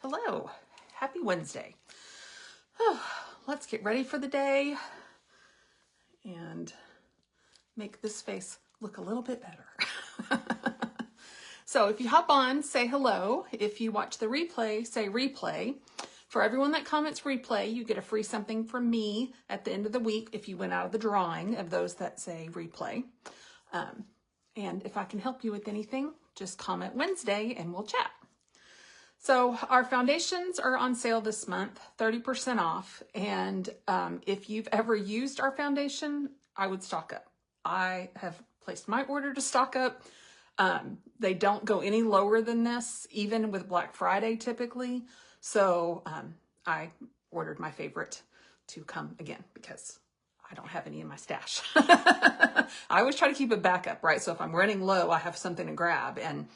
Hello, happy Wednesday. Oh, let's get ready for the day and make this face look a little bit better. So if you hop on, say hello. If you watch the replay, say replay. For everyone that comments replay, you get a free something from me at the end of the week if you went out of the drawing of those that say replay. And if I can help you with anything, just comment Wednesday and we'll chat. So our foundations are on sale this month, 30% off. And if you've ever used our foundation, I would stock up. I have placed my order to stock up. They don't go any lower than this, even with Black Friday typically. So I ordered my favorite to come again because I don't have any in my stash. I always try to keep a backup, right? So if I'm running low, I have something to grab. And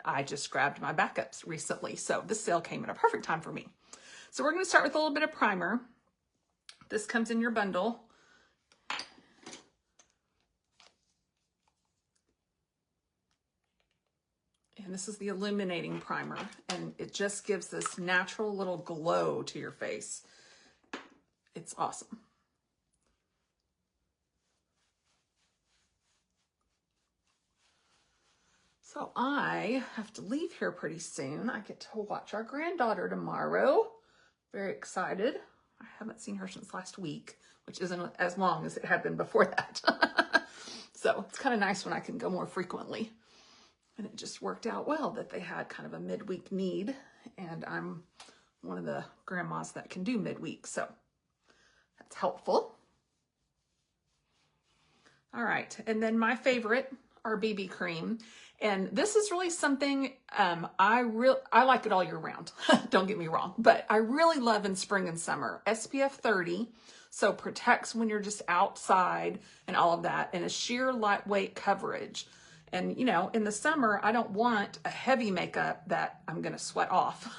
I just grabbed my backups recently. So this sale came at a perfect time for me. So we're going to start with a little bit of primer. This comes in your bundle. And this is the illuminating primer. And it just gives this natural little glow to your face. It's awesome. So I have to leave here pretty soon. I get to watch our granddaughter tomorrow. Very excited. I haven't seen her since last week, which isn't as long as it had been before that. So it's kind of nice when I can go more frequently. And it just worked out well that they had kind of a midweek need. And I'm one of the grandmas that can do midweek. So that's helpful. All right. And then my favorite, our BB cream. And this is really something I like it all year round. Don't get me wrong, but I really love in spring and summer. SPF 30, so protects when you're just outside and all of that, and a sheer lightweight coverage. And you know, in the summer, I don't want a heavy makeup that I'm gonna sweat off.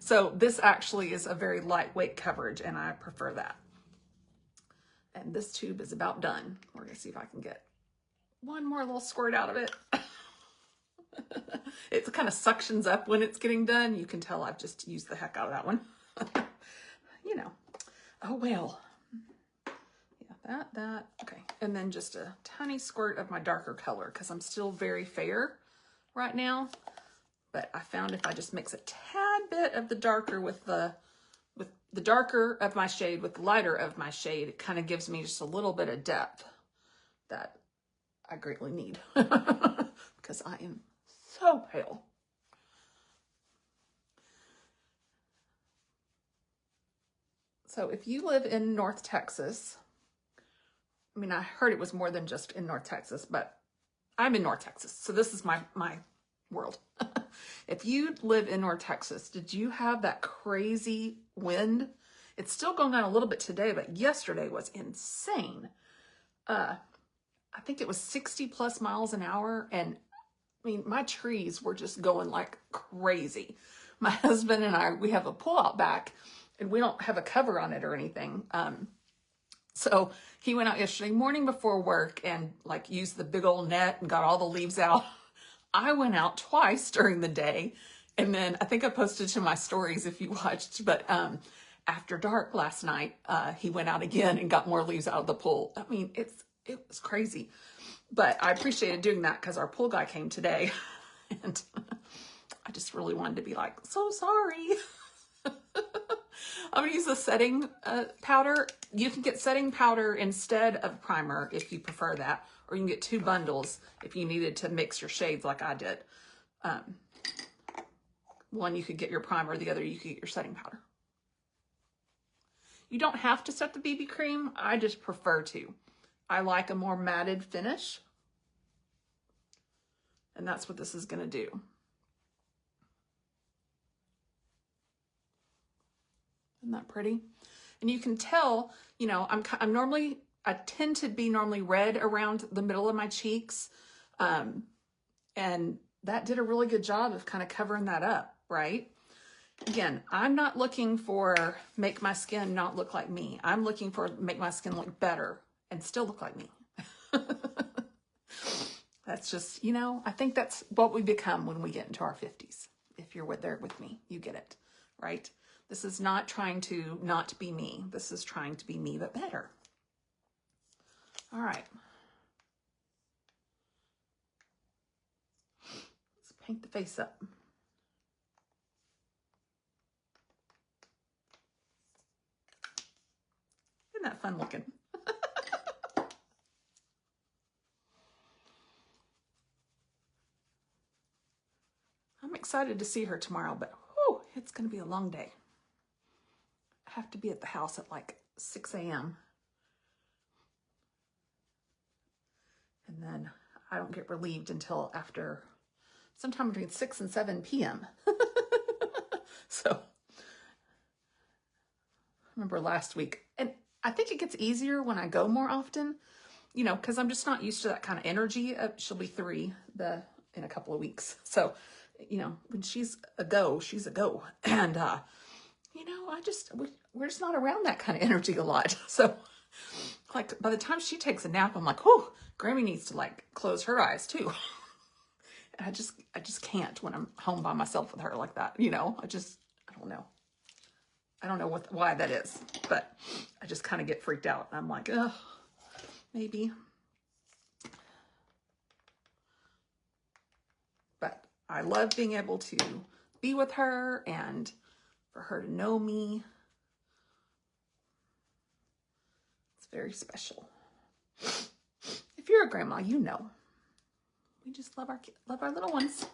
So this actually is a very lightweight coverage, and I prefer that. And this tube is about done. We're gonna see if I can get one more little squirt out of it. It kind of suctions up when it's getting done. You can tell I've just used the heck out of that one. You know, oh well. Yeah, that, okay. And then just a tiny squirt of my darker color because I'm still very fair right now. But I found if I just mix a tad bit of the darker with the darker of my shade with the lighter of my shade, it kind of gives me just a little bit of depth that I greatly need because I am so pale. So if you live in North Texas, I mean, I heard it was more than just in North Texas, but I'm in North Texas. So this is my world. If you live in North Texas, did you have that crazy wind? It's still going on a little bit today, but yesterday was insane. I think it was 60 plus miles an hour. And I mean, my trees were just going like crazy. My husband and I, we have a pull out back and we don't have a cover on it or anything. So he went out yesterday morning before work and like used the big old net and got all the leaves out. I went out twice during the day. And then I think I posted to my stories if you watched, but after dark last night, he went out again and got more leaves out of the pool. I mean, it was crazy. But I appreciated doing that because our pool guy came today and I just really wanted to be like, so sorry. I'm going to use the setting powder. You can get setting powder instead of primer if you prefer that, or you can get 2 bundles if you needed to mix your shades like I did. One, you could get your primer. The other, you could get your setting powder. You don't have to set the BB cream. I just prefer to. I like a more matted finish. And that's what this is going to do. Isn't that pretty? And you can tell, you know, I tend to be normally red around the middle of my cheeks. And that did a really good job of kind of covering that up, right? Again, I'm not looking for make my skin not look like me. I'm looking for make my skin look better and still look like me. That's just, you know, I think that's what we become when we get into our 50s. If you're there with me, you get it. right? This is not trying to not be me. This is trying to be me, but better. All right. Let's paint the face up. Isn't that fun looking? I'm excited to see her tomorrow, but whew, it's going to be a long day. I have to be at the house at like 6 a.m. And then I don't get relieved until after sometime between 6 and 7 p.m. So I remember last week, and I think it gets easier when I go more often, you know, because I'm just not used to that kind of energy. She'll be 3 in a couple of weeks. So, you know, when she's a go, she's a go. And, you know, we're just not around that kind of energy a lot. So like by the time she takes a nap, I'm like, oh, Grammy needs to like close her eyes too. I just can't when I'm home by myself with her like that. You know, I don't know. I don't know why that is, but I just kind of get freaked out. I'm like, ugh, maybe. But I love being able to be with her and for her to know me. It's very special. If you're a grandma, you know. We just love our little ones.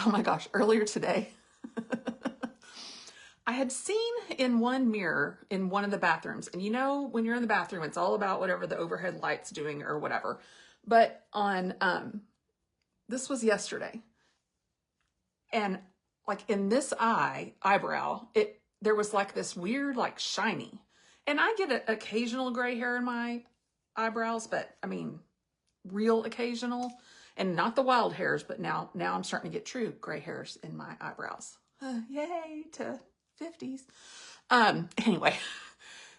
Oh my gosh, earlier today, I had seen in one mirror in one of the bathrooms, and you know, when you're in the bathroom, it's all about whatever the overhead light's doing or whatever. But on, this was yesterday, and like in this eyebrow, there was like this weird, like shiny, and I get an occasional gray hair in my eyebrows, but I mean, real occasional. And not the wild hairs, but now I'm starting to get true gray hairs in my eyebrows. Yay to 50s. Anyway,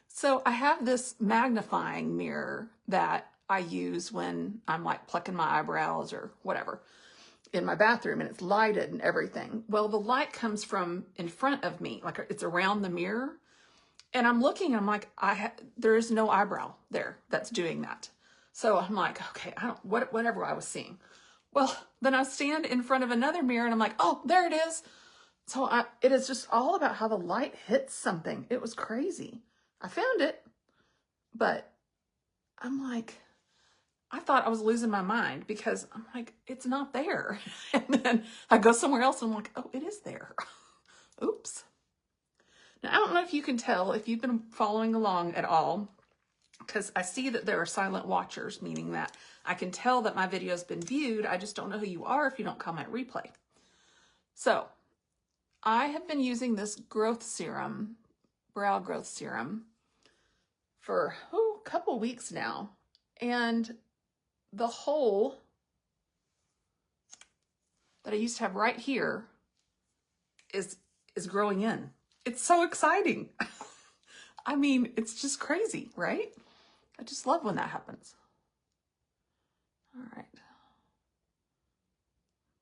so I have this magnifying mirror that I use when I'm like plucking my eyebrows or whatever in my bathroom, and it's lighted and everything. Well, the light comes from in front of me, like it's around the mirror. And I'm looking, and I'm like, there is no eyebrow there that's doing that. So I'm like, okay, whatever I was seeing. Well, then I stand in front of another mirror and I'm like, oh, there it is. So it is just all about how the light hits something. It was crazy. I found it, but I'm like, I thought I was losing my mind because I'm like, it's not there. And then I go somewhere else and I'm like, oh, it is there. Oops. Now, I don't know if you can tell if you've been following along at all, because I see that there are silent watchers, meaning that I can tell that my video has been viewed. I just don't know who you are if you don't comment replay. So I have been using this growth serum, brow growth serum, for a couple weeks now. And the hole that I used to have right here is growing in. It's so exciting. I mean, it's just crazy, right? I just love when that happens. All right.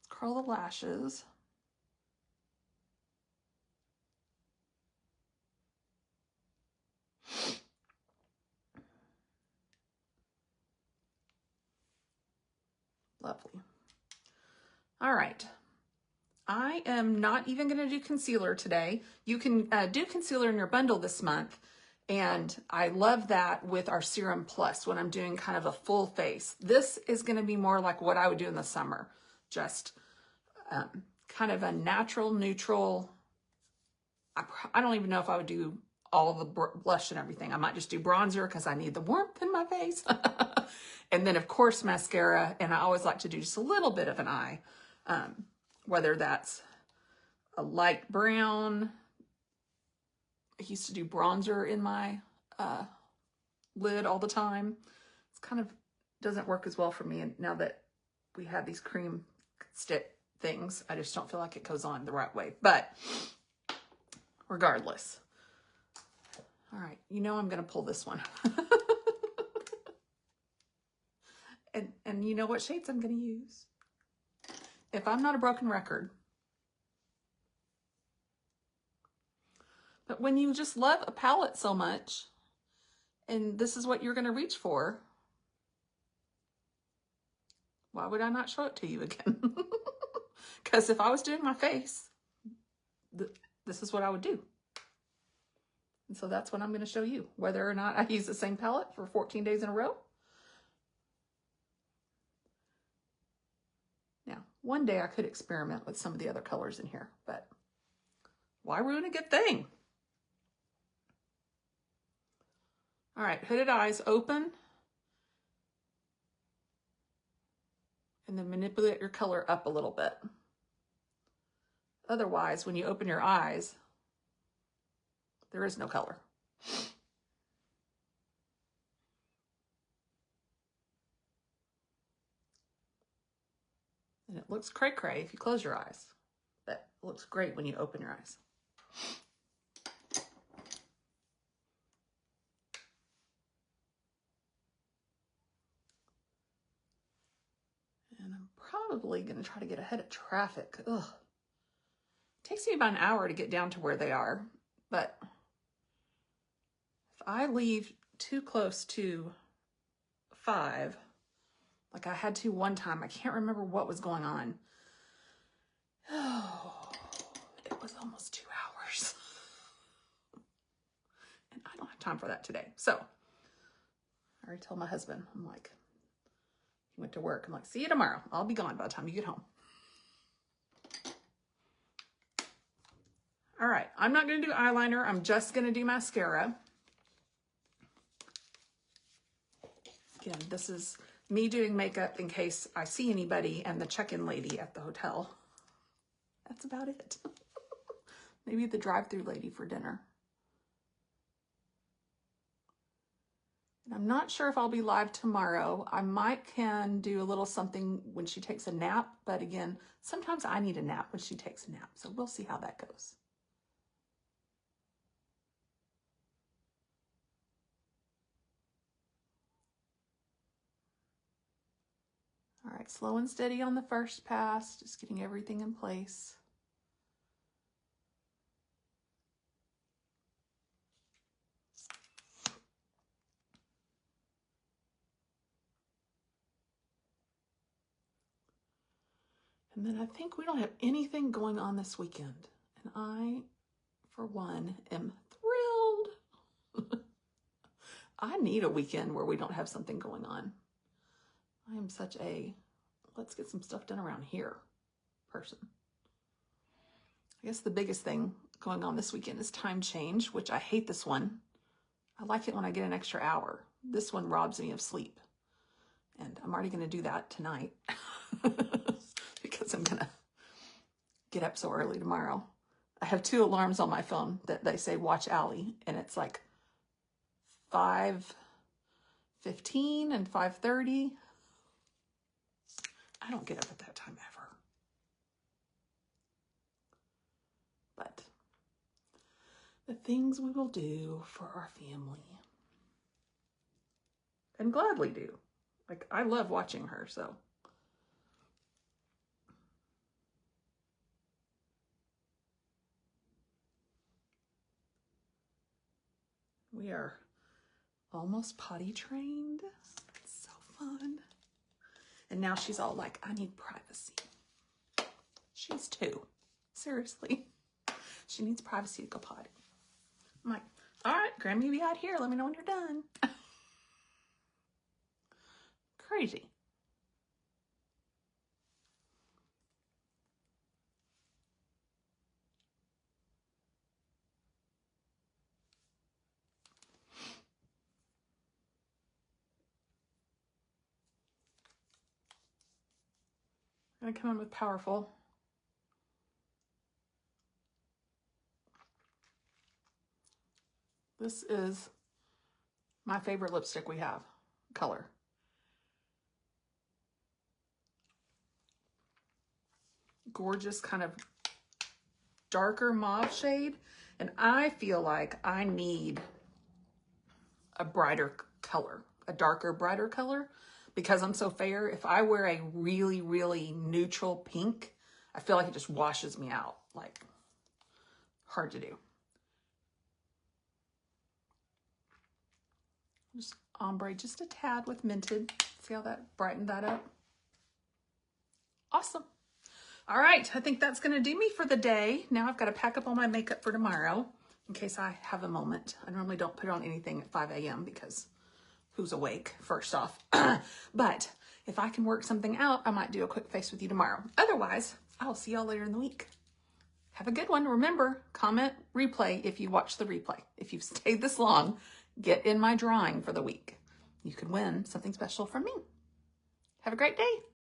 Curl the lashes. Lovely. All right. I am not even going to do concealer today. You can do concealer in your bundle this month. And I love that with our Serum Plus when I'm doing kind of a full face. This is going to be more like what I would do in the summer. Just kind of a natural, neutral. I don't even know if I would do all the blush and everything. I might just do bronzer because I need the warmth in my face. And then, of course, mascara. And I always like to do just a little bit of an eye, whether that's a light brown. I used to do bronzer in my lid all the time. It's kind of doesn't work as well for me. And now that we have these cream stick things, I just don't feel like it goes on the right way. But regardless. All right, you know I'm going to pull this one. and you know what shades I'm going to use. if I'm not a broken record, but when you just love a palette so much, and this is what you're going to reach for, why would I not show it to you again? Because if I was doing my face, this is what I would do. And so that's what I'm going to show you, whether or not I use the same palette for 14 days in a row. Now, one day I could experiment with some of the other colors in here, but why ruin a good thing? All right, hooded eyes open. And then manipulate your color up a little bit. Otherwise, when you open your eyes, there is no color. And it looks cray-cray if you close your eyes, but it looks great when you open your eyes. And I'm probably going to try to get ahead of traffic. Ugh. It takes me about an hour to get down to where they are, but if I leave too close to 5, like I had to one time, I can't remember what was going on. Oh, it was almost 2 hours. And I don't have time for that today. So I already told my husband, I'm like, he went to work. I'm like, see you tomorrow. I'll be gone by the time you get home. All right, I'm not going to do eyeliner. I'm just going to do mascara. Again, this is me doing makeup in case I see anybody and the check-in lady at the hotel. That's about it. Maybe the drive-through lady for dinner. And I'm not sure if I'll be live tomorrow. I can do a little something when she takes a nap, but again, sometimes I need a nap when she takes a nap, so we'll see how that goes. All right, slow and steady on the first pass, just getting everything in place. And then I think we don't have anything going on this weekend. And I, for one, am thrilled. I need a weekend where we don't have something going on. I am such a, let's get some stuff done around here person. I guess the biggest thing going on this weekend is time change, which I hate this one. I like it when I get an extra hour. This one robs me of sleep. And I'm already going to do that tonight because I'm going to get up so early tomorrow. I have 2 alarms on my phone that they say watch Allie, and it's like 5:15 and 5:30. I don't get up at that time ever. But the things we will do for our family. And gladly do. Like, I love watching her, so. We are almost potty trained. It's so fun. And now she's all like, I need privacy. She's 2. Seriously. She needs privacy to go potty. I'm like, all right, Grammy, be out here. Let me know when you're done. Crazy. I'm gonna come in with Powerful. This is my favorite lipstick we have, color. Gorgeous kind of darker mauve shade. And I feel like I need a brighter color, a darker, brighter color. because I'm so fair, if I wear a really, really neutral pink, I feel like it just washes me out. Like, hard to do. Just ombre just a tad with Mented. See how that brightened that up? Awesome. All right, I think that's going to do me for the day. Now I've got to pack up all my makeup for tomorrow in case I have a moment. I normally don't put on anything at 5 a.m. because who's awake, first off. But if I can work something out, I might do a quick face with you tomorrow. Otherwise, I'll see y'all later in the week. Have a good one. Remember, comment, replay if you watch the replay. If you've stayed this long, get in my drawing for the week. You could win something special from me. Have a great day.